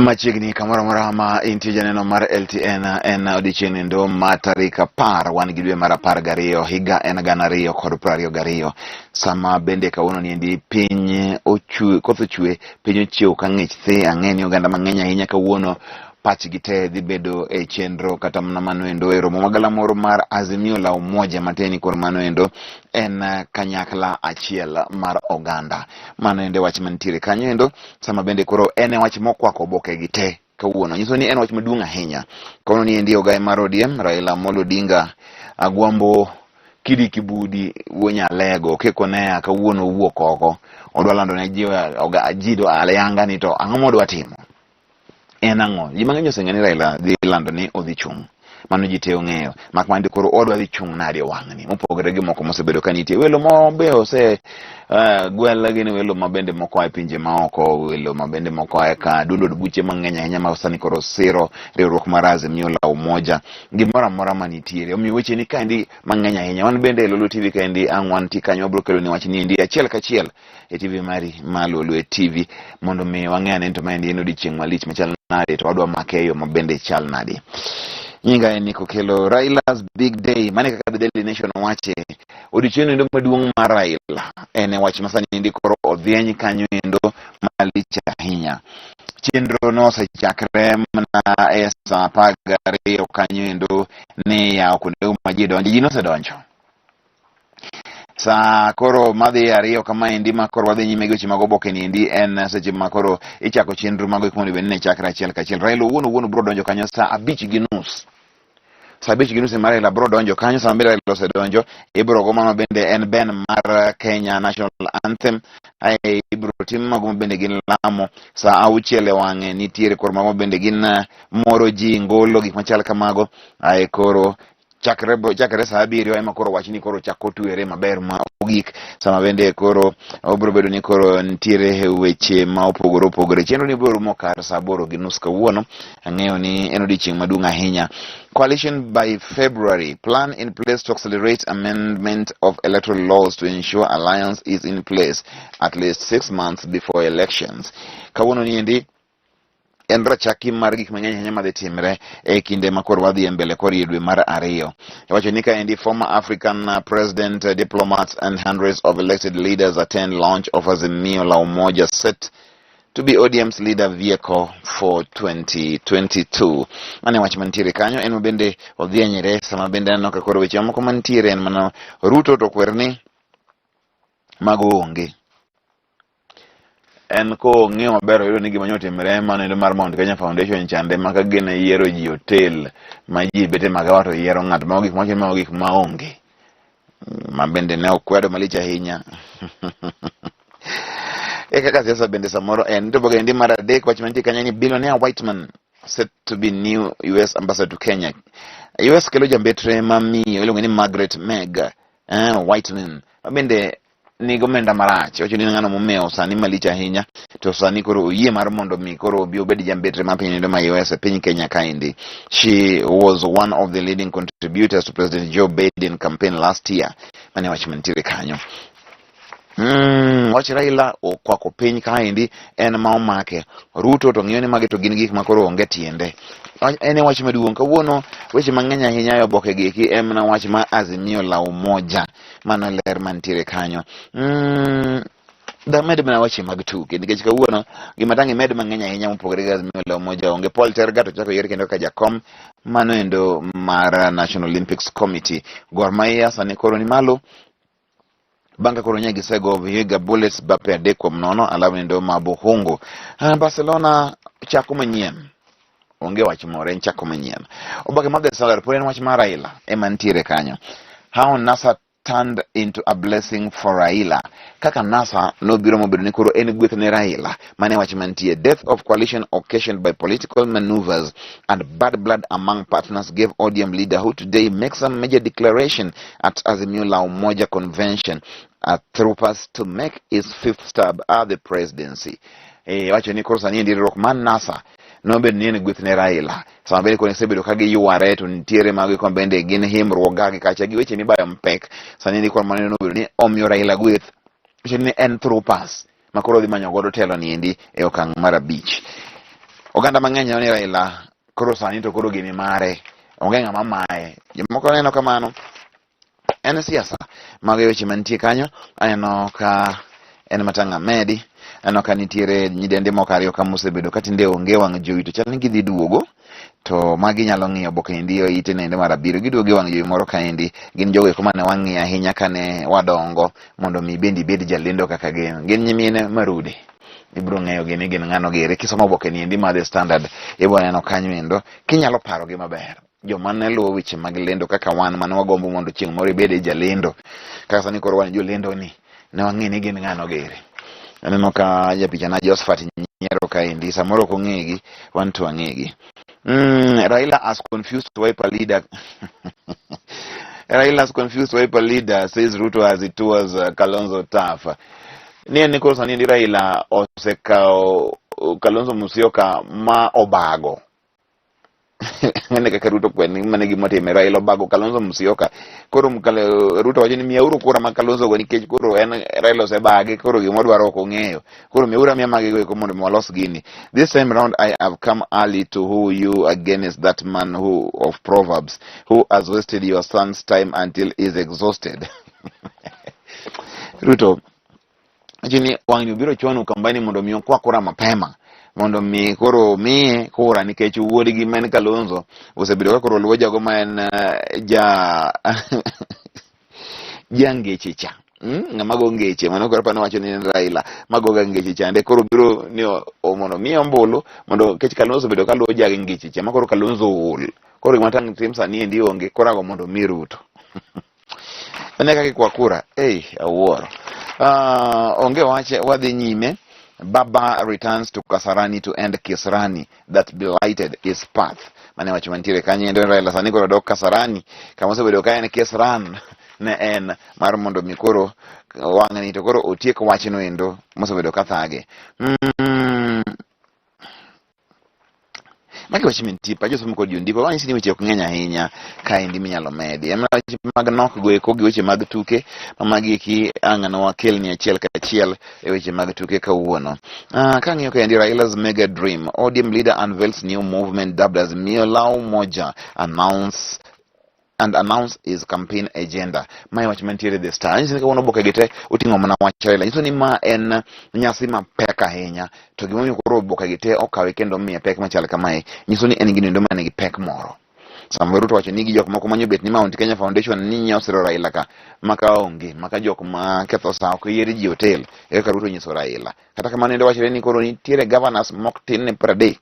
Machiegni kamoro mora ma intie janeno mar LTN en odiochieng' endo ma tarik 10 wan gi dwe mar 12 higa en 2022. Sama bende kawuono niendi piny ochwe, koth ochwe, piny ochiew ka ng'ich thi. Ang'e ni oganda mang'eny ahinya kawuono pachgi te dhi bedo e chenro kata mana mano endo e romo magalamoro mar Azimio la Umoja mateni kor mano endo en kanyakla achiel mar oganda. Mano endo wach mantiere kanyo endo, sama bende koro en wach mokwako oboke gi te kawuono. Nyiso ni en wach maduong' ahinya. Kawuono ni endi ogai mar ODM Raila Amolo Odinga agwambo kidi kibudi wonyalego kekonea kawuono wuok oko. Odwa lando ne ji do ayanga ni to ang'o modwa timo. En ang'o? Ji mang'eny oseng'e ni Raila dhi lando ni odhi chung'. Mano ji te ong'eyo. Mak mandi koro odwa dhi chung' nade wang'ni. Mopogore gi moko mosebedo ka nitie. Welo mo be ose gwel gini welo mabende moko ae pinje maoko, welo mabende moko ae ka dundo buche mang'eny ahinya ma sani koro siro riwruok mar Azimio la Umoja. Gimoro amora manitiere. Omiyo weche ni kaendi mang'eny ahinya. Wan bende e Lulu TV kaendi ang'wan ti kanyo wabiro kelo ni wach ni endi achiel kachiel e TV mari ma Lulu e TV mondo mi wang'e ni to maendi en odiochieng' malich machal nade to wadwa make yo mabende chal nade. Nyinga en Niko Kelo. Raila's big day. Mane kaka The Daily Nation wache odiochieng' endo maduong' mar Raila en wach masani endi koro odhieny kanyo endo malich ahinya. Chenro no osechakre mana e saa 12 kanyo endo ne yawo kuonde ma ji donjo. Ji nosedonjo sa koro madhi 2 kama endi ma koro wadhi nyime gi weche mag oboke ni endi en seche ma koro ichako chenro mago kuonde bende ne chakre achiel kachiel. Raila owuon bro donjo kanyo saa 5:30. Saa 5:30 mar Raila bro donjo kanyo. Sama Raila osedonjo ibro go mano bende en ben mar Kenya National Anthem. Ai ibro tim mago bende gin lamo saa 6 wang'e nitiere koro mago bende gin moro ji ngolo gik machal kamago. Ai koro chakre saa 7 ema koro wach ni koro chako tuere maber ma ogik. Sama bende koro obro bedo ni koro nitiere weche ma opogore. Chenro ni bro rumo kar saa 8:30 kawuono. Ang'eyo ni en odiochieng' maduong' ahinya. Coalition by February. Plan in place to accelerate amendment of electoral laws to ensure alliance is in place at least 6 months before elections. Kawuono ni endi en rachaki mar gik mang'eny ahinya madhi timre e kinde ma koro wadhi mbele kori dwe mar 2. Iwacho ni ka endi former African president, diplomats and hundreds of elected leaders attend launch of Azimio la Umoja set to be ODM's leader vehicle for 2022. Mane wach mantiere kanyo en bende odhienyre. Sama bende aneno ka koro weche moko mantiere en mana Ruto to kwerni mago onge. En ko ng'eyo maber oyudo ni gima nyotimre mano mar Mount Kenya Foundation chande maka gene yiero ji hotel ma ji bete magawa to yiero ng'at ma gik machimo ma gik ma onge ma bende ne okwedo malich ahinya. E kaka siasa bende samoro en to bogendi mar 3 wach mantie kanya ni billionaire Whiteman set to be new US ambassador to Kenya. US kelo jambetre mami iluongo ni Margaret Meg Whiteman bende ni gomenda marach. Ocho ni ng'ano momeo sani malich ahinya to sani koro oyie mar mondo mi koro obi obed jambetre ma piny ndo ma US e piny Kenya kaendi. She was one of the leading contributors to President Joe Biden campaign last year. Mane wach mantiere kanyo. Wach Raila okwako piny kaendi en ma omake. Ruto to ng'iyo ni mage to gin gik ma koro onge tiende. En wach maduong' kawuono. Weche mang'eny ahinya e oboke gi eki en na wach ma Azimio la Umoja. Mano ler mantiere kanyo. Da med mana weche mag tuke nikech kawuono gima tangi med mang'eny ahinya mopogore gi Azimio la Umoja onge. Paul Tergat to chako yier kendo ka jakom mano endo mar National Olympics Committee. Gor Mahia sani koro ni malo banga koro nyagi sego Vihiga Bullets bape 3-0 alafu ndo Mabuhungu. Barcelona chako manyien. Onge wach more en chako manyien. Obake mag Salar por en wach mar Raila ema ntiere kanyo. How NASA turned into a blessing for Raila. Kaka NASA no biro mobedo ni koro en gweth ne Raila. Mane wach mantie. Death of coalition occasioned by political maneuvers and bad blood among partners gave ODM leader who today makes a major declaration at Azimio la Umoja convention at troopers to make his 5th stab at the presidency. Wacho ni koro sani ndirirok man NASA no bed ni en gweth ne Raila. Sama bende kone sebedo kagi yuare to nitiere magi kwa bende gin himruoga gi kacha gi weche mibayo mpek. Sani ndi kwa maneno no bedo ni omiyo Raila gweth. Wacho ni en troopers makoro dhi manyo godo telo ni endi e okang' mar 5. oganda mang'eny ni Raila koro sani to koro gini mare onge ng'ama mae. Jomoko neno kamano. En siasa mag weche mantie kanyo. Aneno ka en Matanga Medi, aneno ka nitiere nyidende moko ariyo ka mosebedo ka tinde onge wang' jowi to chal ni gidhi duogo, to magi nyalo ng'iyo oboke endi ite nende mar abiriyo giduogo e wang' jowi moro kaendi. Gin jogo eko mane wang'iyo ahinya kane wadongo mondo mi bendi ibed jalendo kaka gin nyimine Marude. Ibiro ng'eyo gini gin ng'ano gere kisomo oboke ni endi mar The Standard ibiro neno kanyo endo kinyalo paro gi maber. Joma ne luwo weche mag lendo kaka wan mane wagombo mondo chieng' moro ibed jalendo, kaka sani koro wan jolendo ni ne wang'e ni gin ng'ano gere. Aneno ka japicha na Josephat Nyiero kaendi, samoro ok ong'egi, wan to wang'egi. Raila has confused Wiper leader. Raila has confused Wiper leader, says Ruto as it was Kalonzo Tafa. Ni koro sani Raila osekao Kalonzo Musyoka ma obago. Ngene kaka Ruto kwen mane gimotime Raila obago Kalonzo Musyoka. Koro Ruto wacho ni miyauru kura ma Kalonzo go nikech koro en Raila osebage, koro gima dwaro ok ong'eyo. Koro miyauru miya magi go mondo walos gini. This time round I have come early to woo you against that man who of Proverbs who has wasted your son's time until he is exhausted. Ruto achini wang'ni biro chwanu kambani mondo mi kwa kura mapema mondo mi koro mi kura nikech wuodi gi men Kalonzo osebedo ka koro luwo jago ma en ja ngeche cha ng'ama go ngeche mano koro pano wacho ni Raila mago ga ngeche cha ande koro biro ni mondo mi ombulu mondo kech Kalonzo osebedo ka luwo jago ngeche cha makoro Kalonzo ol koro matang tim sani endi onge koro go mondo mi Ruto ene kaka kwa kura awuoro onge wache wadhi nyime. Baba returns to Kasarani to end Kisrani that blighted his path. Mane wacho mantiere kanye ndo Raila sani koro dok Kasarani kama osebedo ka en Kisran ne en mar mondo mi koro wang'ni to koro otiek wachno endo mosebedo ka thage. Maki wachi mentipa josomo kod jondipo wanyisi ni weche ok ng'eny ahinya kaendi minyalo medi. Weche mag nok go eko gi weche mag tuke magi eki ang'ano wakelni achiel kachiel e weche mag tuke kawuono. Kang'iyo kaendi Raila's mega dream, ODM leader unveils new movement dubbed as Mio Lau Moja announce his campaign agenda. Mae wach mantiere The Star. Nyisi ni kawuono oboke gite oting'o mana wach Raila. Nyiso ni ma en nyasi mapek ahinya. To gimomiyo koro oboke gite okawe kendo miye pek machal kamae. Nyiso ni en gino endo mane gi pek moro. Samoro Ruto wacho ni gi jok moko manyo bet ni Mount Kenya Foundation ni nyiewo siro Raila ka maka onge maka jok ma ketho sa ok yieri ji hotel ka Ruto nyiso Raila. Kata kamano endo wachore ni koro nitiere governors mok tin ne 30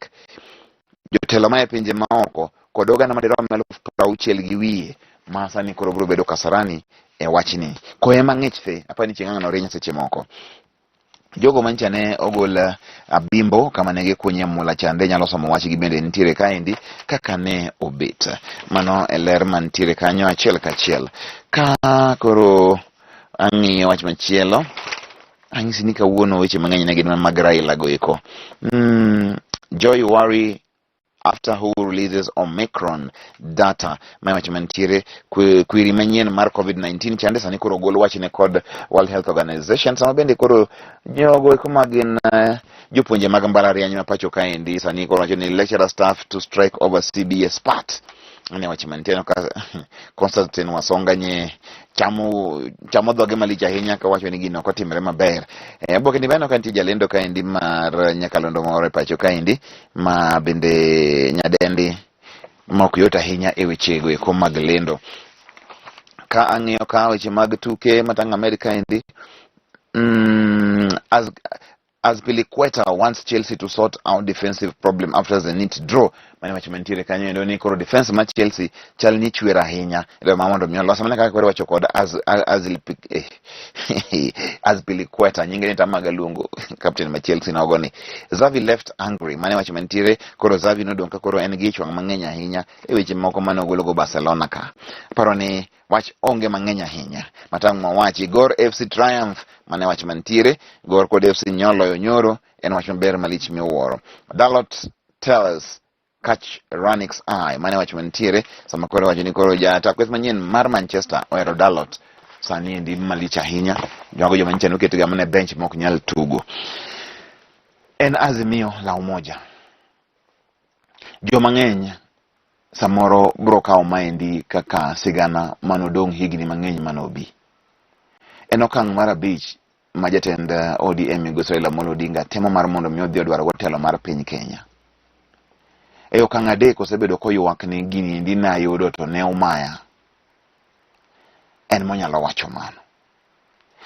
jotelo ma e pinje maoko kod oganda madirom 60,000 gi wiye ma sani koro biro bedo Kasarani e wachni. Koe mang'ich fe apani chieng' ang'ano rieny seche moko. Jogo mancha ne ogol Bimbo kama ne gikunye mula chande nyalo somo wach gi bende nitiere kaendi kaka ne obet. Mano e ler mantiere kanyo achiel kachiel. Ka koro ang'iyo wach machielo anyisi ni kawuono weche mang'eny ne gin mag Raila go eko. Joy worry after who releases Omicron data. Mae wach mantiere kwiri manyien mar COVID-19 chande sani koro gol wachne kod World Health Organization. Sama bende koro jogo eko magin jopuonje mag mbalariany ma pacho kaendi sani koro wacho ni lecturer staff to strike over CBS part. Ane wach mantiere ka Constantine Wasonga nye chamo dhoge malich ahinya ka wacho ni gino ok otimre maber. Boke ni bano kantie jalendo kaendi mar Nyakalondo moro e pacho kaendi ma bende nyadendi mok yot ahinya e wechego eko mag lendo. Ka ang'iyo ka weche mag tuke Matanga America endi as Piliqueta wants Chelsea to sort out defensive problem after the neat draw. Mane wacho mantiere kanyo endo ni koro defense ma Chelsea chal ni chwera ahinya ndo mamondo mi olosa mana kaka koro wacho kod as Piliqueta nyinge ni tamaga luongo captain ma Chelsea na ogoni. Xavi left angry. Mane wacho mantiere koro Xavi nodong ka koro en gi chwang mang'eny ahinya e weche moko mane ogolo go Barcelona ka. Paro ni wach onge mang'eny ahinya. Matang' mwawachi Gor FC triumph. Mane wach mantiere Gor kod FC nyolo nyoro en wach maber malich miwuoro. Dalot tells catch Rannick's eye. Mane wach mantiere sama koro wacho ni koro jata kweth manyien mar Manchester oero Dalot sani endi malich ahinya. Jogo joma nyicha noket gamne bench mok nyal tugo. En Azimio la Umoja joma ng'eny samoro bro kawo maendi kaka sigana manodong' higni mang'eny manobi. En okang' mar abich ma jatend ODM Migosi Raila Amolo Odinga temo mar mondo mi odhi odwar telo mar piny Kenya. E okang' adek osebedo koywak ni gini endi nayudo to ne umaya. En monyalo wacho mano.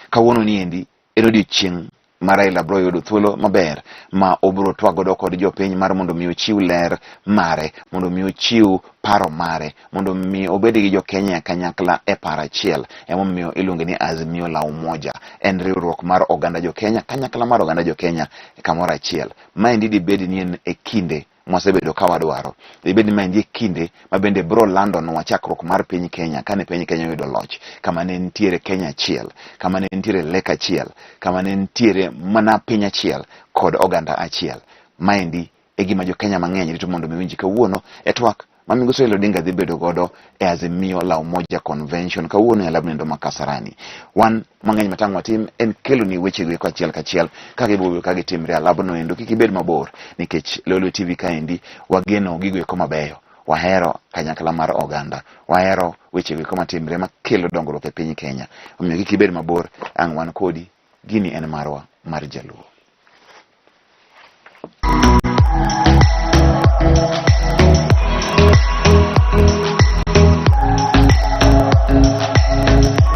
Kawuono ni endi en odiochieng' ma Raila bro yudo thuolo maber ma obro twagodo kod jopiny mar mondo mi ochiw ler mare, mondo mi ochiw paro mare, mondo mi obed gi jo Kenya kanyakla e paro achiel. Emomiyo iluonge ni Azimio la Umoja. En riwruok mar oganda jo Kenya kanyakla mar oganda jo Kenya kamoro achiel. Maendi dibed ni en e kinde mwasebedo ka wadwaro. Dibed ni maendi e kinde ma bende bro landonwa chakruok mar piny Kenya kane piny Kenya oyudo loch, kama ne nitiere Kenya achiel, kama ne nitiere lek achiel, kama ne nitiere mana piny achiel kod oganda achiel. Maendi e gima jo Kenya mang'eny rito mondo miwinji kawuono e twak ma Migosi Raila Odinga dhi bedo godo e Azimio la Umoja Convention kawuono e labno endo ma Kasarani. Wan mang'eny matang' watim en kelo ni weche go achiel kachiel kaka ibobedo ka gitimre e labno endo. Kik ibed mabor nikech Lolo TV kaendi wageno gigo eko mabeyo. Wahero kanyakla mar oganda, wahero weche go eko matimre makelo dongruok e piny Kenya. Omiyo kik ibed mabor, ang' wan kodi, gini en marwa mar Jaluo.